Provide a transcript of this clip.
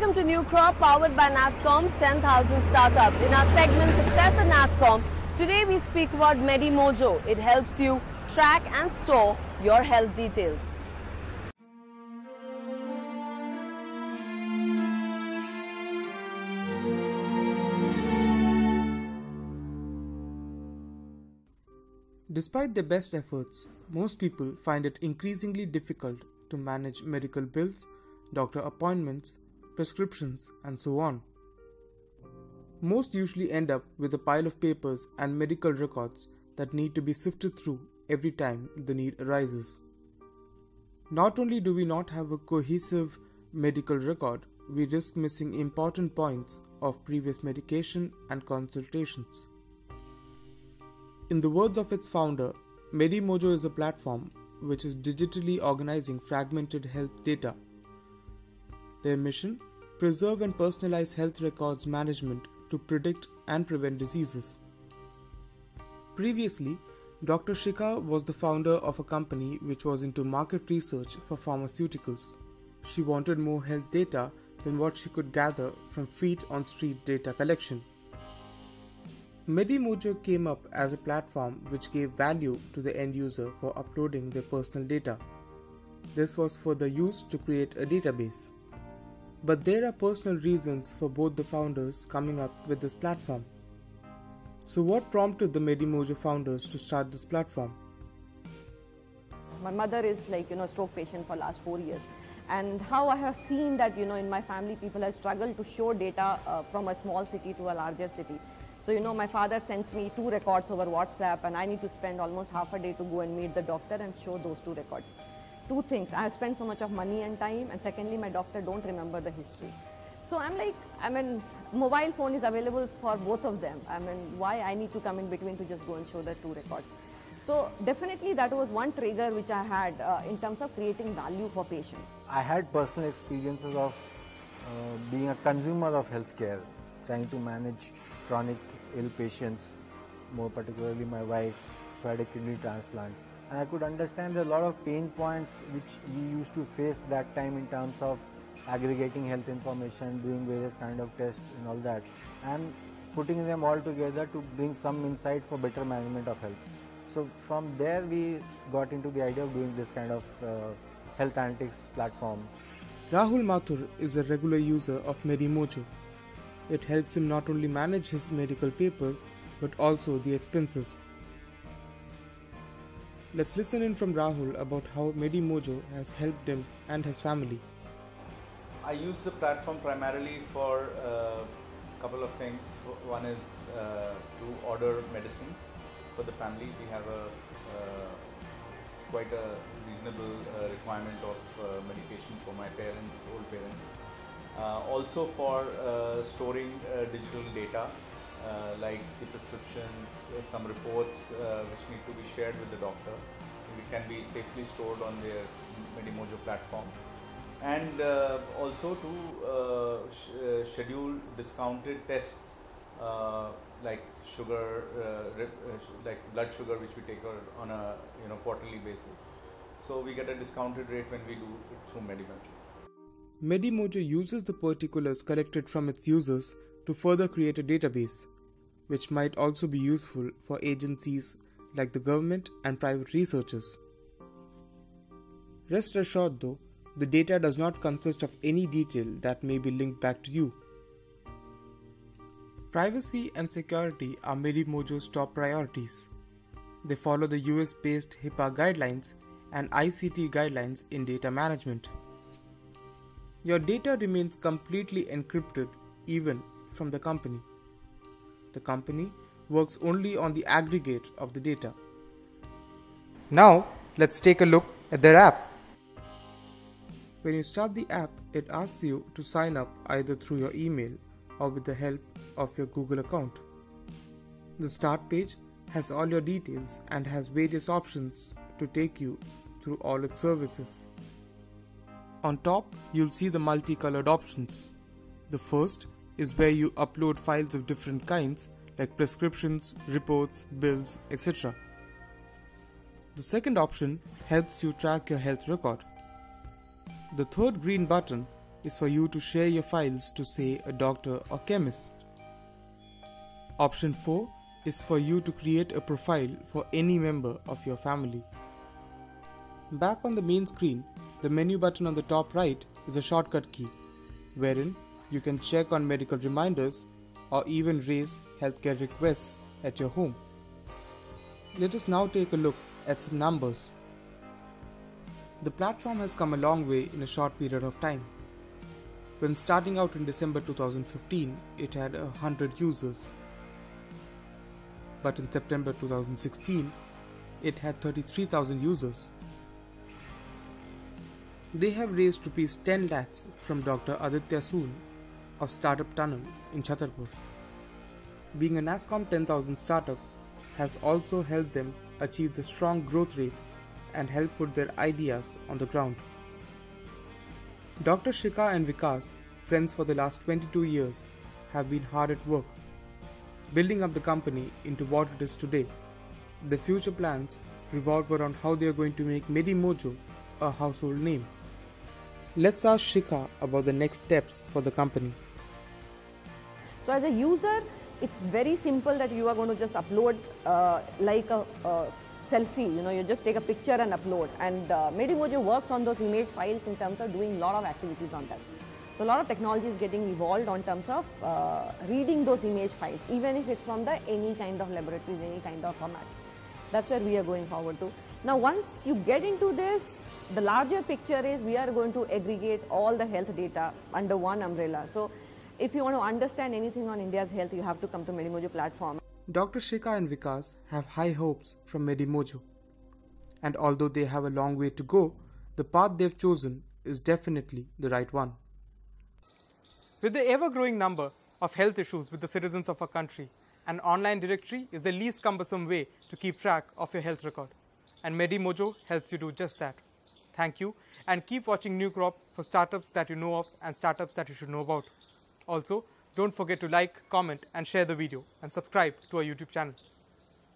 Welcome to NewCrop, powered by NASSCOM's 10,000 startups. In our segment Success at NASSCOM, today we speak about Medimojo. It helps you track and store your health details. Despite their best efforts, most people find it increasingly difficult to manage medical bills, doctor appointments, prescriptions, and so on. Most usually end up with a pile of papers and medical records that need to be sifted through every time the need arises. Not only do we not have a cohesive medical record, we risk missing important points of previous medication and consultations. In the words of its founder, Medimojo is a platform which is digitally organizing fragmented health data. Their mission? Preserve and personalize health records management to predict and prevent diseases. Previously, Dr. Shikha was the founder of a company which was into market research for pharmaceuticals. She wanted more health data than what she could gather from feet-on-street data collection. Medimojo came up as a platform which gave value to the end user for uploading their personal data. This was further used to create a database. But there are personal reasons for both the founders coming up with this platform. So what prompted the Medimojo founders to start this platform? My mother is stroke patient for last 4 years. And how I have seen that, in my family people have struggled to show data from a small city to a larger city. So, my father sends me 2 records over WhatsApp and I need to spend almost half a day to go and meet the doctor and show those 2 records. 2 things, I have spent so much of money and time, and secondly, my doctor don't remember the history. So mobile phone is available for both of them. Why I need to come in between to just go and show the 2 records? So definitely that was one trigger which I had in terms of creating value for patients. I had personal experiences of being a consumer of healthcare, trying to manage chronic ill patients, more particularly my wife who had a kidney transplant. And I could understand there are a lot of pain points which we used to face that time in terms of aggregating health information, doing various kind of tests and all that, and putting them all together to bring some insight for better management of health. So from there we got into the idea of doing this kind of health analytics platform. Rahul Mathur is a regular user of Medimojo. It helps him not only manage his medical papers, but also the expenses. Let's listen in from Rahul about how Medimojo has helped him and his family. I use the platform primarily for a couple of things. One is to order medicines for the family. We have quite a reasonable requirement of medication for my parents, old parents. Also for storing digital data like the prescriptions, some reports which need to be shared with the doctor. It can be safely stored on their Medimojo platform. And also to schedule discounted tests like sugar, like blood sugar, which we take on a quarterly basis. So we get a discounted rate when we do it through Medimojo. Medimojo uses the particulars collected from its users to further create a database, which might also be useful for agencies like the government and private researchers. Rest assured though, the data does not consist of any detail that may be linked back to you. Privacy and security are Medimojo's top priorities. They follow the US-based HIPAA guidelines and ICT guidelines in data management. Your data remains completely encrypted even from the company. The company works only on the aggregate of the data. Now, let's take a look at their app. When you start the app, it asks you to sign up either through your email or with the help of your Google account. The start page has all your details and has various options to take you through all its services. On top, you'll see the multicolored options. The first is where you upload files of different kinds like prescriptions, reports, bills, etc. The second option helps you track your health record. The third green button is for you to share your files to, say, a doctor or chemist. Option 4 is for you to create a profile for any member of your family. Back on the main screen, the menu button on the top right is a shortcut key, wherein you can check on medical reminders or even raise healthcare requests at your home. Let us now take a look at some numbers. The platform has come a long way in a short period of time. When starting out in December 2015, it had 100 users. But in September 2016, it had 33,000 users. They have raised Rs 10 lakhs from Dr. Aditya Soon of Startup Tunnel in Chhatarpur. Being a NASSCOM 10,000 startup has also helped them achieve the strong growth rate and help put their ideas on the ground. Dr. Shikha and Vikas, friends for the last 22 years, have been hard at work, building up the company into what it is today. The future plans revolve around how they are going to make Medimojo a household name. Let's ask Shikha about the next steps for the company. So as a user, it's very simple that you are going to just upload like a selfie, you just take a picture and upload, and Medimojo works on those image files in terms of doing a lot of activities on that. So a lot of technology is getting evolved on terms of reading those image files, even if it's from any kind of laboratories, any kind of format. That's where we are going forward to. Now once you get into this, the larger picture is we are going to aggregate all the health data under one umbrella. So if you want to understand anything on India's health, you have to come to Medimojo platform. Dr. Shikha and Vikas have high hopes from Medimojo. And although they have a long way to go, the path they've chosen is definitely the right one. With the ever-growing number of health issues with the citizens of our country, an online directory is the least cumbersome way to keep track of your health record. And Medimojo helps you do just that. Thank you, and keep watching NewCrop for startups that you know of and startups that you should know about. Also, don't forget to like, comment and share the video and subscribe to our YouTube channel.